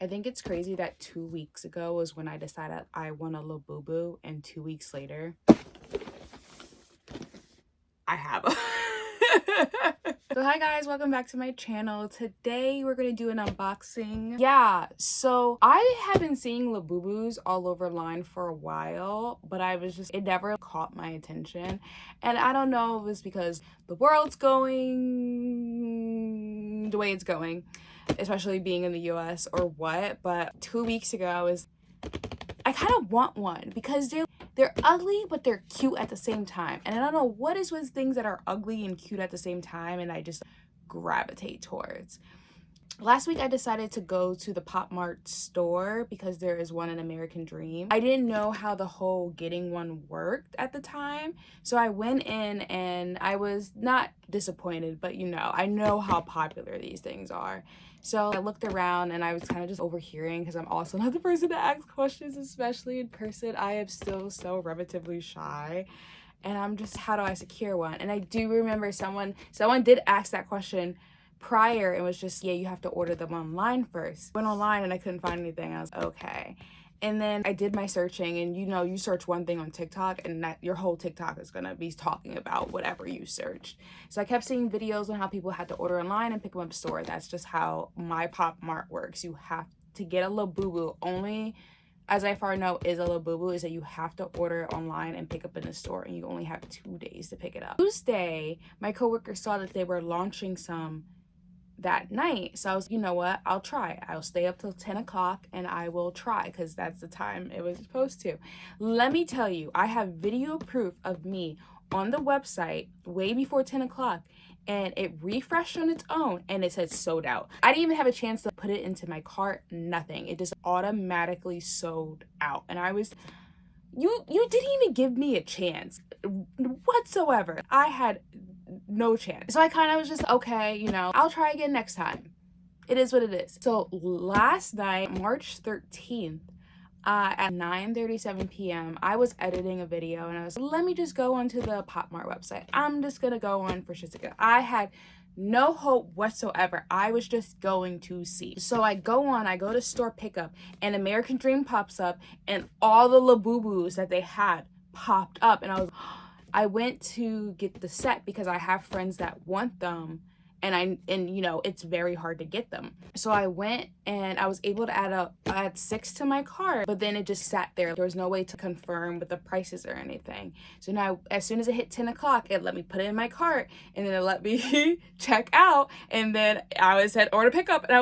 I think it's crazy that 2 weeks ago was when I decided I want a Labubu, and 2 weeks later, I have a. So hi guys, welcome back to my channel. Today we're gonna do an unboxing. Yeah, so I have been seeing Labubus all over line for a while, but it never caught my attention. And I don't know if it's because the world's going the way it's going, especially being in the US or what, but 2 weeks ago I kind of want one because they're ugly, but they're cute at the same time. And I don't know what is with things that are ugly and cute at the same time, and I just gravitate towards. Last week I decided to go to the Pop Mart store because there is one in American Dream. I didn't know how the whole getting one worked at the time, so I went in and I was not disappointed, but you know, I know how popular these things are. So I looked around and I was kind of just overhearing, because I'm also not the person to ask questions, especially in person. I am still so relatively shy. And I'm just, how do I secure one? And I do remember someone did ask that question prior. It was just, yeah, you have to order them online first. Went online and I couldn't find anything. I was okay. And then I did my searching, and you know, you search one thing on TikTok and that your whole TikTok is gonna be talking about whatever you searched. So I kept seeing videos on how people had to order online and pick them up store. That's just how my Pop Mart works. You have to get a Labubu. Only, as I far know, is a Labubu is that you have to order online and pick up in the store, and you only have 2 days to pick it up. Tuesday, my coworker saw that they were launching some that night, so I was, you know what, I'll try. I'll stay up till 10 o'clock and I will try, because that's the time it was supposed to. Let me tell you, I have video proof of me on the website way before 10 o'clock, and it refreshed on its own and it said sold out. I didn't even have a chance to put it into my cart, nothing. It just automatically sold out. And I was, you didn't even give me a chance whatsoever. I had no chance. So I kind of was just, okay, you know, I'll try again next time. It is what it is. So last night, March 13th, at 9:37 p.m., I was editing a video and I was, let me just go onto the Pop Mart website. I'm just gonna go on for shits and giggles. I had no hope whatsoever. I was just going to see. So I go to store pickup, and American Dream pops up, and all the Labubus that they had popped up, and I went to get the set because I have friends that want them, and you know, it's very hard to get them. So I went and I was able to add 6 to my cart, but then it just sat there. There was no way to confirm with the prices or anything. So now as soon as it hit 10 o'clock, it let me put it in my cart, and then it let me check out, and then I was at order pickup, and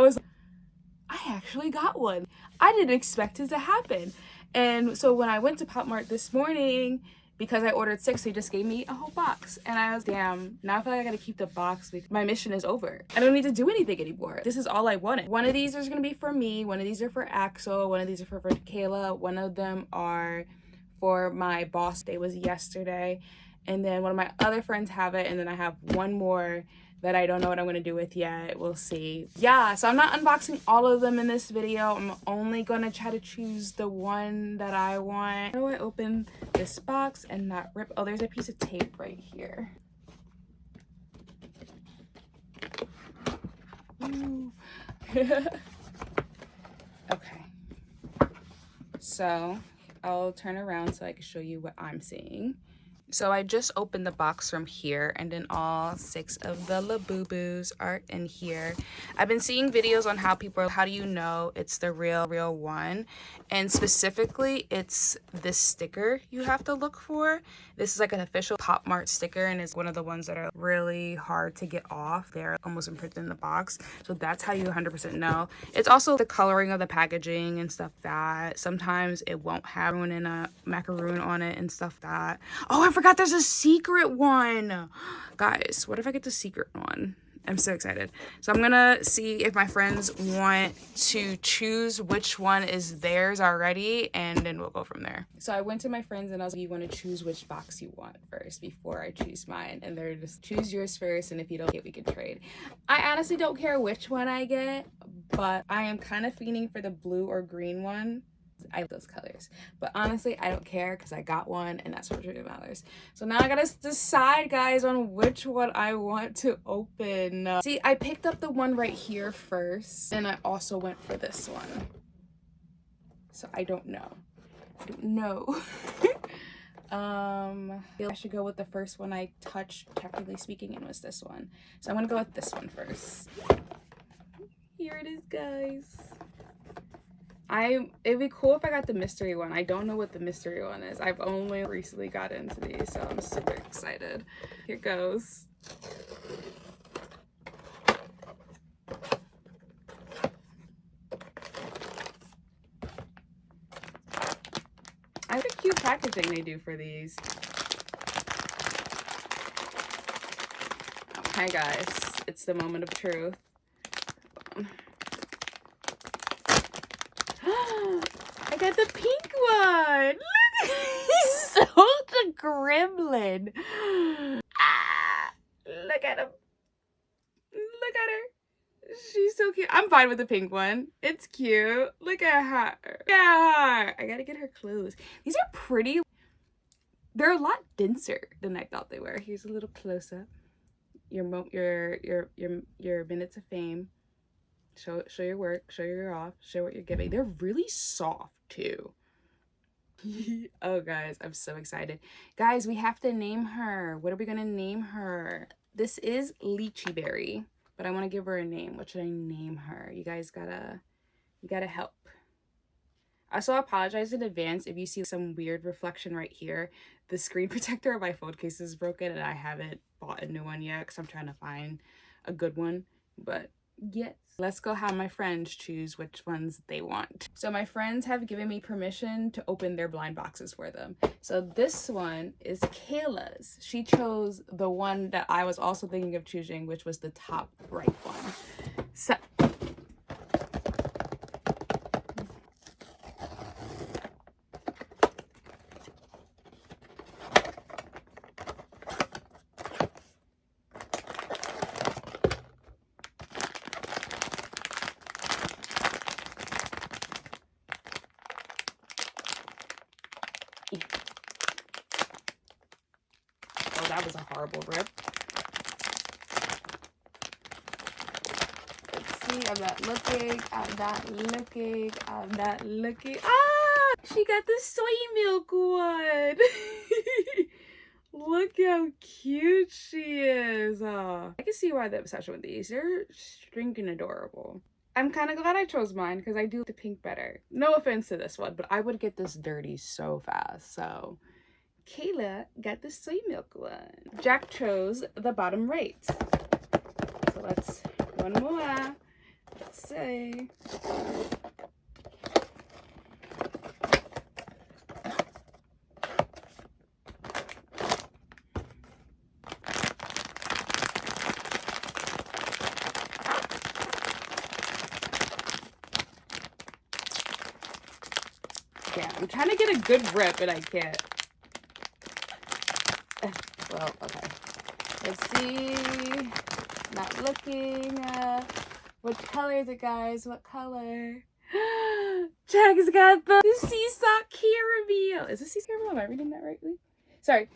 I actually got one. I didn't expect it to happen. And so when I went to Pop Mart this morning, because I ordered 6, they just gave me a whole box. And I was, damn, now I feel like I gotta keep the box because my mission is over. I don't need to do anything anymore. This is all I wanted. One of these is gonna be for me, one of these are for Axel, one of these are for Kayla, one of them are for my boss. Day was yesterday. And then one of my other friends have it, and then I have one more that I don't know what I'm gonna do with yet. We'll see. Yeah, so I'm not unboxing all of them in this video. I'm only gonna try to choose the one that I want. How do I open this box and not rip? Oh, there's a piece of tape right here. Ooh. Okay. So I'll turn around so I can show you what I'm seeing. So I just opened the box from here, and then all 6 of the Labubus are in here. I've been seeing videos on how do you know it's the real one? And specifically, it's this sticker you have to look for. This is like an official Pop Mart sticker, and it's one of the ones that are really hard to get off. They're almost imprinted in the box. So that's how you 100% know. It's also the coloring of the packaging and stuff that sometimes it won't have a macaroon on it and stuff that. Oh, I forgot there's a secret one. Guys, what if I get the secret one? I'm so excited. So I'm gonna see if my friends want to choose which one is theirs already, and then we'll go from there. So I went to my friends and I was like, you want to choose which box you want first before I choose mine, and they're just, choose yours first, and if you don't get, we can trade. I honestly don't care which one I get, but I am kind of fiending for the blue or green one. I like those colors. But honestly, I don't care because I got one and that's what really matters. So now I gotta decide, guys, on which one I want to open. See, I picked up the one right here first, and I also went for this one. So I don't know. I don't know. I should go with the first one I touched, technically speaking, and was this one. So I'm gonna go with this one first. Here it is, guys. It'd be cool if I got the mystery one. I don't know what the mystery one is. I've only recently got into these, so I'm super excited. Here goes. I like the cute packaging they do for these. Okay, guys, it's the moment of truth. I got the pink one. Look, he's such a gremlin. Ah, look at him. Look at her. She's so cute. I'm fine with the pink one. It's cute. Look at her. Look at her. I gotta get her clothes. These are pretty. They're a lot denser than I thought they were. Here's a little close up. Your minutes of fame. Show your work. Show your off. Show what you're giving. They're really soft too. Oh, guys, I'm so excited. Guys, we have to name her. What are we gonna name her? This is Lychee Berry, but I want to give her a name. What should I name her? You guys gotta help. I also apologize in advance if you see some weird reflection right here. The screen protector of my phone case is broken and I haven't bought a new one yet because I'm trying to find a good one. But yes, let's go have my friends choose which ones they want. So my friends have given me permission to open their blind boxes for them. So this one is Kayla's. She chose the one that I was also thinking of choosing, which was the top right one. So oh, that was a horrible rip. Let's see, I'm not looking, I'm not looking, I'm not looking. Ah! She got the soy milk one. Look how cute she is. I can see why the obsession with these. They're stinking adorable. I'm kind of glad I chose mine because I do like the pink better. No offense to this one, but I would get this dirty so fast. So Kayla got the soy milk one. Jack chose the bottom right. So let's one more. Let's see. Yeah, I'm trying to get a good rip and I can't. Well, okay. Let's see. Not looking. What color is it, guys? What color? Jack's got the seesaw caramel. Is this seesaw caramel? Am I reading that rightly? Sorry.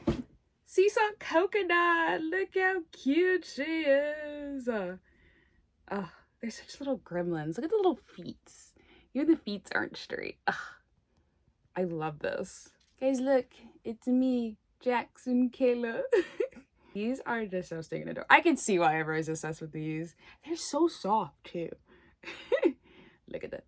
Seesaw coconut. Look how cute she is. Oh, they're such little gremlins. Look at the little feet. Even the feet aren't straight. I love this. Guys, look. It's me, Jackson Kayla. These are just so stinking adorable. I can see why everyone's obsessed with these. They're so soft too. Look at that.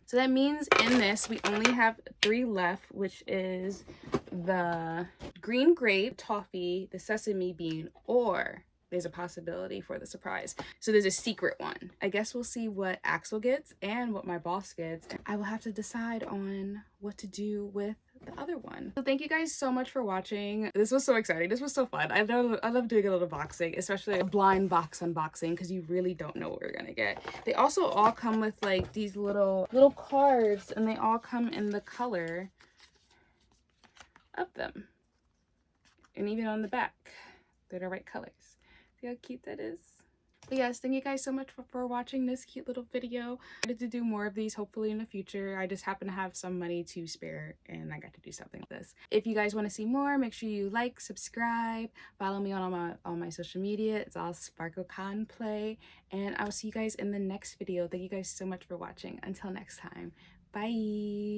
So that means in this we only have 3 left, which is the green grape, toffee, the sesame bean, or there's a possibility for the surprise. So there's a secret one. I guess we'll see what Axel gets and what my boss gets. I will have to decide on what to do with the other one. So thank you guys so much for watching. This was so exciting. This was so fun. I love doing a little boxing, especially a blind box unboxing, because you really don't know what we're gonna get. They also all come with like these little cards, and they all come in the color of them. And even on the back, they're the right colors. See how cute that is? But yes, thank you guys so much for watching this cute little video. I wanted to do more of these hopefully in the future. I just happen to have some money to spare and I got to do something with this. If you guys want to see more, make sure you like, subscribe, follow me on all my social media. It's all SparkleCon Play, and I will see you guys in the next video. Thank you guys so much for watching. Until next time, bye.